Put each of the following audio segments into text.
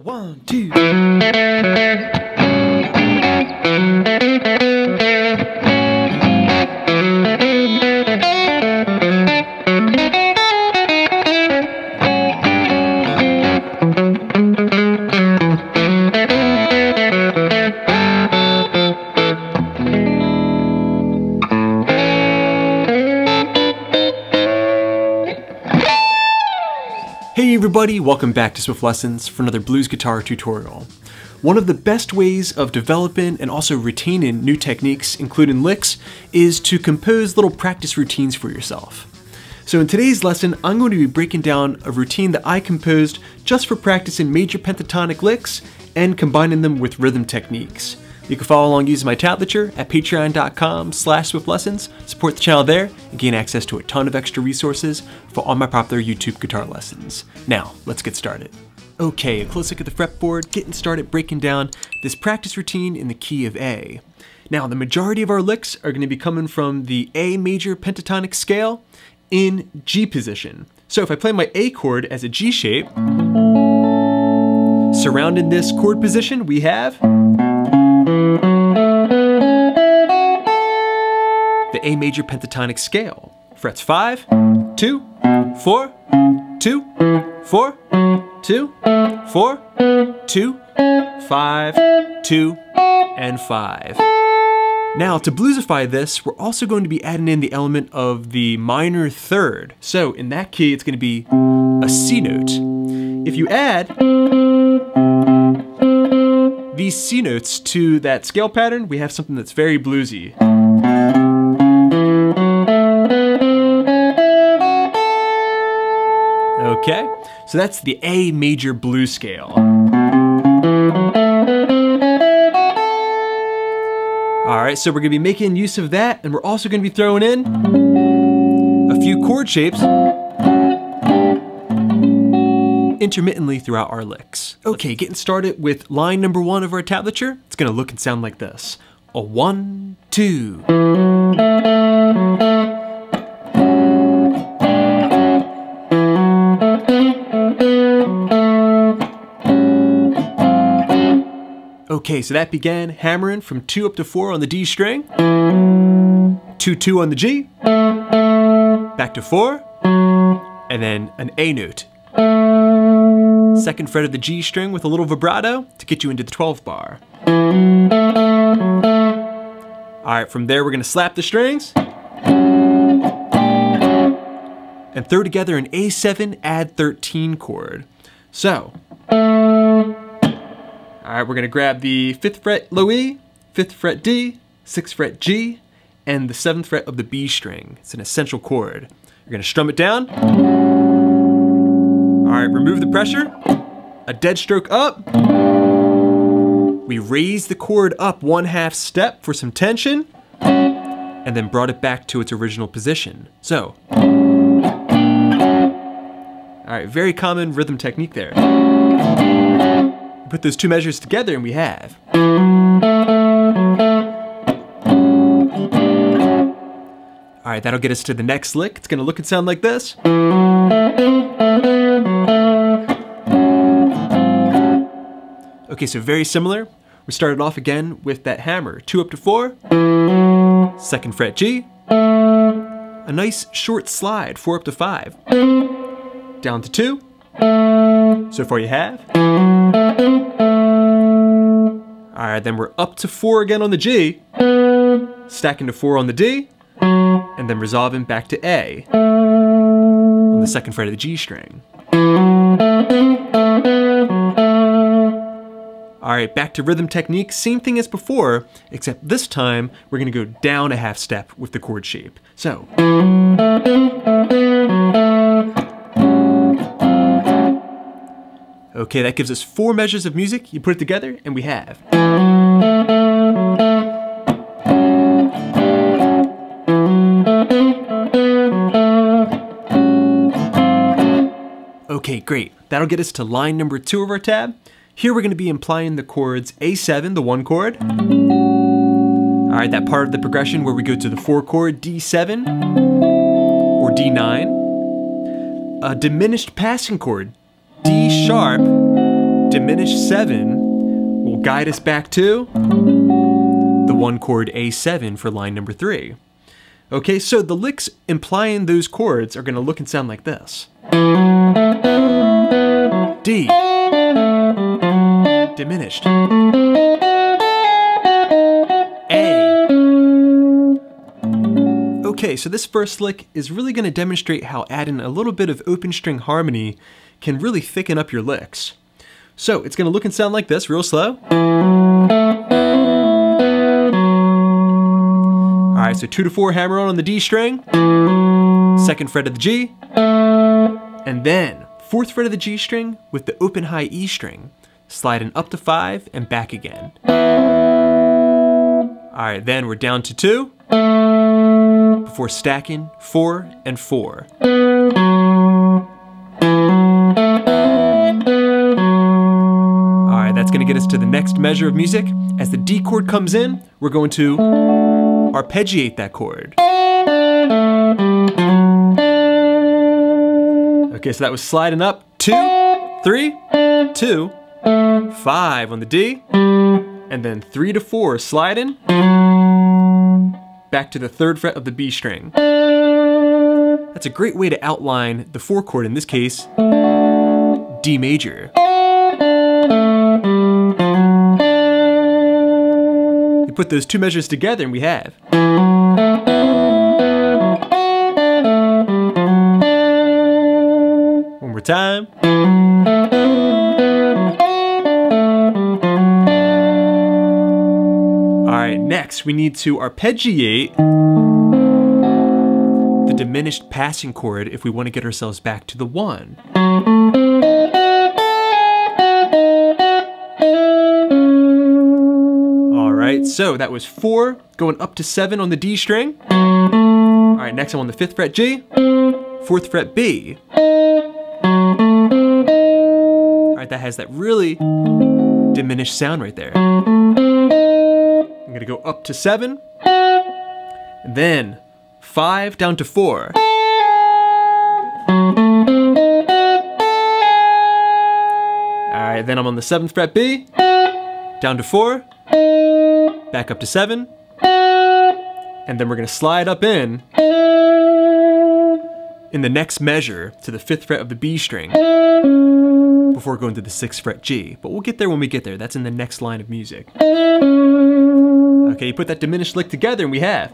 1, 2. Hey everybody, welcome back to Swiftlessons for another blues guitar tutorial. One of the best ways of developing and also retaining new techniques, including licks, is to compose little practice routines for yourself. So in today's lesson, I'm going to be breaking down a routine that I composed just for practicing major pentatonic licks and combining them with rhythm techniques. You can follow along using my tablature at patreon.com/swiftlessons, support the channel there, and gain access to a ton of extra resources for all my popular YouTube guitar lessons. Now, let's get started. Okay, a close look at the fretboard, getting started breaking down this practice routine in the key of A. Now, the majority of our licks are going to be coming from the A major pentatonic scale in G position. So if I play my A chord as a G shape, surrounding this chord position, we have the A major pentatonic scale. Frets 5, 2, 4, 2, 4, 2, 4, 2, 5, 2, and 5. Now to bluesify this, we're also going to be adding in the element of the minor third. So in that key, it's going to be a C note. If you add these C notes to that scale pattern, we have something that's very bluesy. Okay, so that's the A major blues scale. All right, so we're gonna be making use of that, and we're also gonna be throwing in a few chord shapes intermittently throughout our licks. Okay, getting started with line number 1 of our tablature, it's gonna look and sound like this. A 1, 2. Okay, so that began hammering from 2 up to 4 on the D string, 2, 2 on the G, back to 4, and then an A note. Second fret of the G string with a little vibrato to get you into the 12th bar. All right, from there we're gonna slap the strings and throw together an A7 add 13 chord. So, all right, we're gonna grab the 5th fret low E, 5th fret D, 6th fret G, and the 7th fret of the B string. It's an essential chord. You're gonna strum it down. All right, remove the pressure, a dead stroke up. We raise the chord up 1/2 step for some tension, and then brought it back to its original position. So, all right, very common rhythm technique there. Put those two measures together and we have. All right, that'll get us to the next lick. It's gonna look and sound like this. Okay, so very similar. We started off again with that hammer. 2 up to 4, 2nd fret G, a nice short slide, 4 up to 5, down to 2, so far you have. All right, then we're up to 4 again on the G, stacking to 4 on the D, and then resolving back to A on the 2nd fret of the G string. All right, back to rhythm technique, same thing as before, except this time we're gonna go down a 1/2 step with the chord shape. So. Okay, that gives us 4 measures of music. You put it together and we have. Okay, great. That'll get us to line number 2 of our tab. Here we're gonna be implying the chords A7, the 1 chord. All right, that part of the progression where we go to the 4 chord, D7 or D9. A diminished passing chord, D sharp, diminished 7 will guide us back to the 1 chord A7 for line number 3. Okay, so the licks implying those chords are going to look and sound like this. D, diminished. A. Okay, so this first lick is really going to demonstrate how adding a little bit of open string harmony can really thicken up your licks. So it's going to look and sound like this, real slow. Alright, so 2 to 4 hammer on the D string, 2nd fret of the G, and then 4th fret of the G string with the open high E string, sliding up to 5 and back again. Alright, then we're down to 2, before stacking 4 and 4. Alright, that's going to get us to the next measure of music. As the D chord comes in, we're going to arpeggiate that chord. Okay, so that was sliding up 2, 3, 2, 5 on the D, and then 3 to 4 sliding back to the 3rd fret of the B string. That's a great way to outline the 4 chord, in this case, D major. You put those 2 measures together and we have one more time. Alright, next we need to arpeggiate the diminished passing chord if we want to get ourselves back to the 1. Alright, so that was 4 going up to 7 on the D string. Alright, next I'm on the 5th fret G, 4th fret B. Alright, that has that really diminished sound right there. I'm gonna go up to 7, and then 5 down to 4. Alright, then I'm on the 7th fret B, down to 4, back up to 7, and then we're gonna slide up in the next measure to the 5th fret of the B string before going to the 6th fret G. But we'll get there when we get there. That's in the next line of music. Okay, you put that diminished lick together and we have.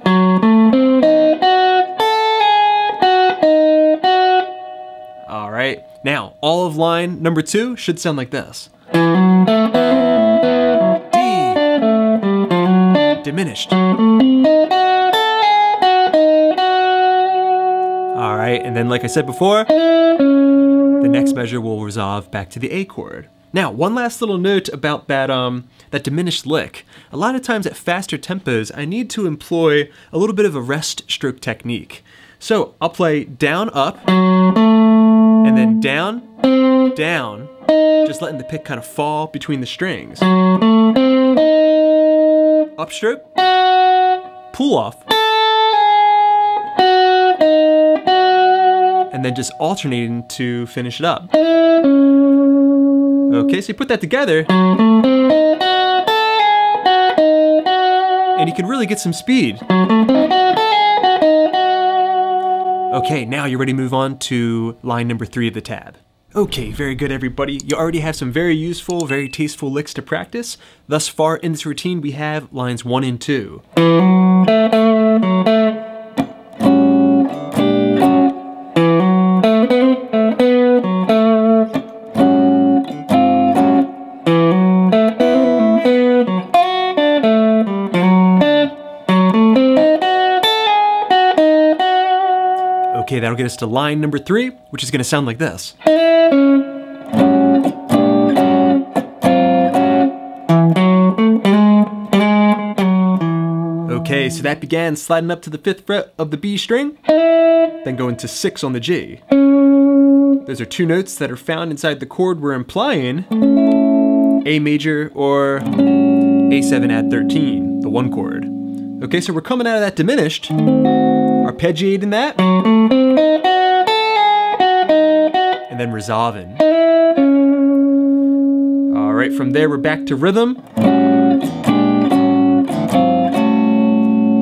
Alright, now all of line number 2 should sound like this. D, diminished. Alright, and then like I said before, the next measure will resolve back to the A chord. Now, one last little note about that, that diminished lick. A lot of times at faster tempos, I need to employ a little bit of a rest stroke technique. So I'll play down, up, and then down, down, just letting the pick kind of fall between the strings. Upstroke, pull off, and then just alternating to finish it up. Okay, so you put that together, and you can really get some speed. Okay, now you're ready to move on to line number 3 of the tab. Okay, very good everybody. You already have some very useful, very tasteful licks to practice. Thus far in this routine we have lines 1 and 2. Okay, that'll get us to line number 3, which is going to sound like this. Okay, so that began sliding up to the 5th fret of the B string, then going to 6 on the G. Those are 2 notes that are found inside the chord we're implying, A major or A7 add 13, the 1 chord. Okay, so we're coming out of that diminished, arpeggiating that, and then resolving. right, from there we're back to rhythm.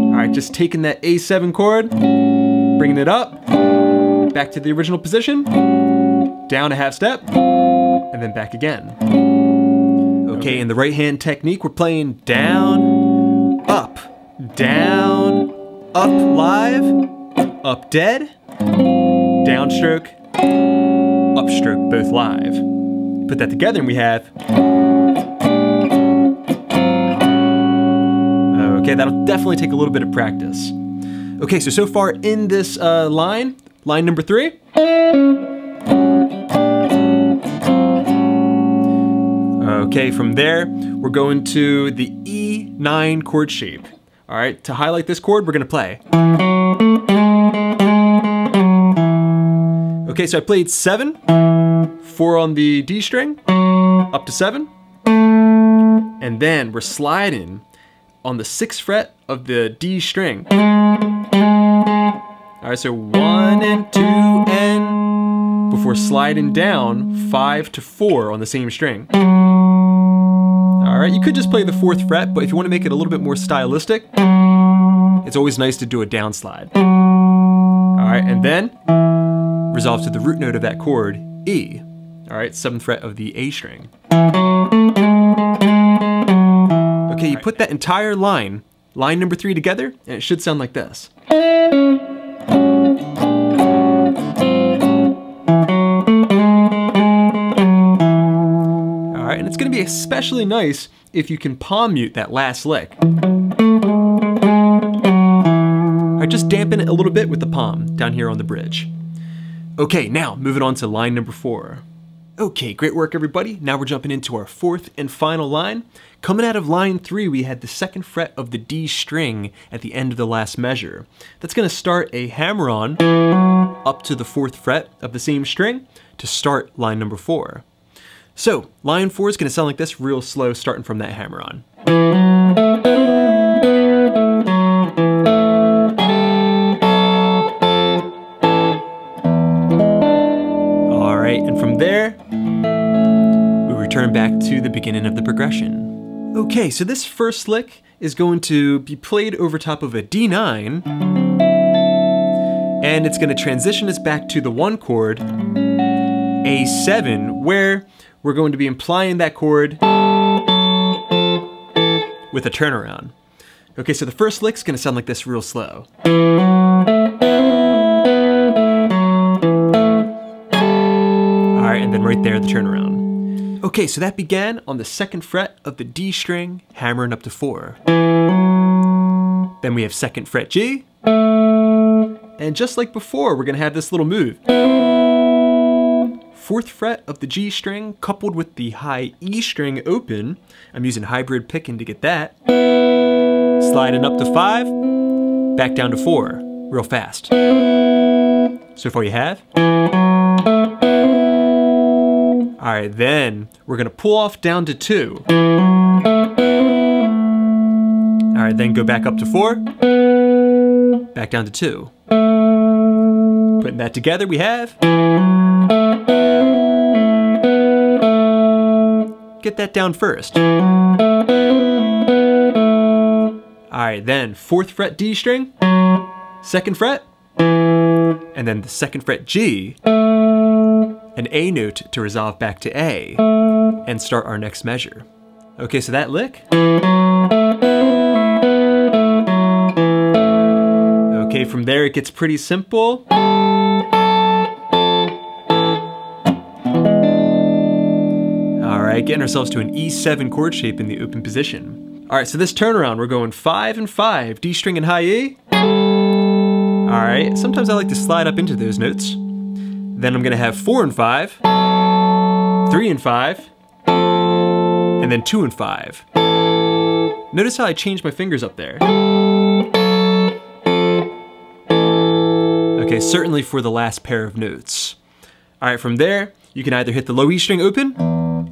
All right, just taking that A7 chord, bringing it up, back to the original position, down a half step, and then back again. Okay, in the right hand technique, we're playing down, up, live, up dead, downstroke, upstroke, both live. Put that together and we have. Okay, that'll definitely take a little bit of practice. Okay, so far in this line number 3. Okay, from there, we're going to the E9 chord shape. All right, to highlight this chord, we're gonna play. Okay, so I played 7, 4 on the D string, up to 7, and then we're sliding on the 6th fret of the D string. All right, so 1 and 2 and before sliding down 5 to 4 on the same string. All right, you could just play the 4th fret, but if you want to make it a little bit more stylistic, it's always nice to do a down slide. All right, and then resolve to the root note of that chord, E. All right, 7th fret of the A string. Okay, you put that entire line number 3 together, and it should sound like this. All right, and it's gonna be especially nice if you can palm mute that last lick. All right, just dampen it a little bit with the palm down here on the bridge. Okay, now moving on to line number 4. Okay, great work everybody. Now we're jumping into our 4th and final line. Coming out of line 3, we had the 2nd fret of the D string at the end of the last measure. That's gonna start a hammer-on up to the 4th fret of the same string to start line number 4. So, line 4 is gonna sound like this, real slow, starting from that hammer-on. All right, and from there, we return back to the beginning of the progression. Okay, so this first lick is going to be played over top of a D9, and it's gonna transition us back to the 1 chord, A7, where we're going to be implying that chord with a turnaround. Okay, so the first lick's gonna sound like this real slow. All right, and then right there, the turnaround. Okay, so that began on the 2nd fret of the D string, hammering up to 4. Then we have 2nd fret G, and just like before, we're gonna have this little move. 4th fret of the G string coupled with the high E string open. I'm using hybrid picking to get that. Sliding up to 5, back down to 4, real fast. So far you have. All right, then we're gonna pull off down to 2. All right, then go back up to 4, back down to 2. Putting that together, we have. Get that down first. All right, then 4th fret D string, 2nd fret, and then the 2nd fret G, an A note to resolve back to A, and start our next measure. Okay, so that lick. Okay, from there it gets pretty simple. All right, getting ourselves to an E7 chord shape in the open position. All right, so this turnaround, we're going 5 and 5, D string and high E. All right, sometimes I like to slide up into those notes. Then I'm gonna have 4 and 5, 3 and 5, and then 2 and 5. Notice how I changed my fingers up there. Okay, certainly for the last pair of notes. All right, from there, you can either hit the low E string open,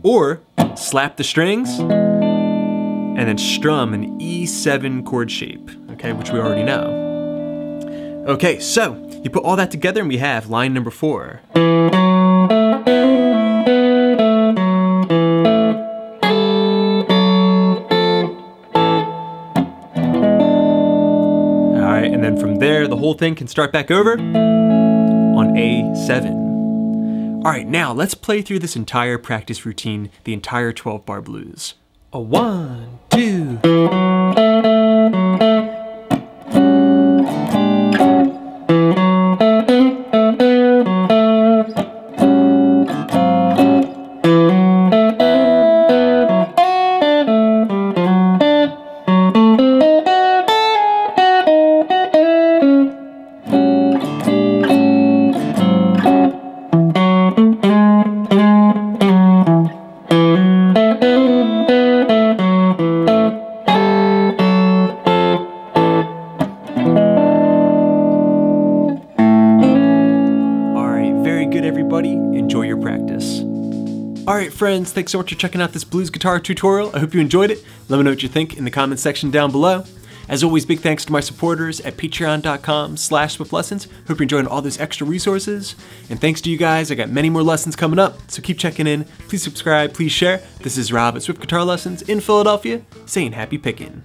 or slap the strings, and then strum an E7 chord shape, okay, which we already know. Okay, so you put all that together and we have line number 4. whole thing can start back over on A7. All right, now let's play through this entire practice routine, the entire 12-bar blues. A 1, 2. Everybody, enjoy your practice. Alright friends, thanks so much for checking out this blues guitar tutorial. I hope you enjoyed it. Let me know what you think in the comment section down below. As always, big thanks to my supporters at patreon.com/swiftlessons. Hope you're enjoying all those extra resources. And thanks to you guys, I got many more lessons coming up, so keep checking in. Please subscribe, please share. This is Rob at Swift Guitar Lessons in Philadelphia, saying happy picking.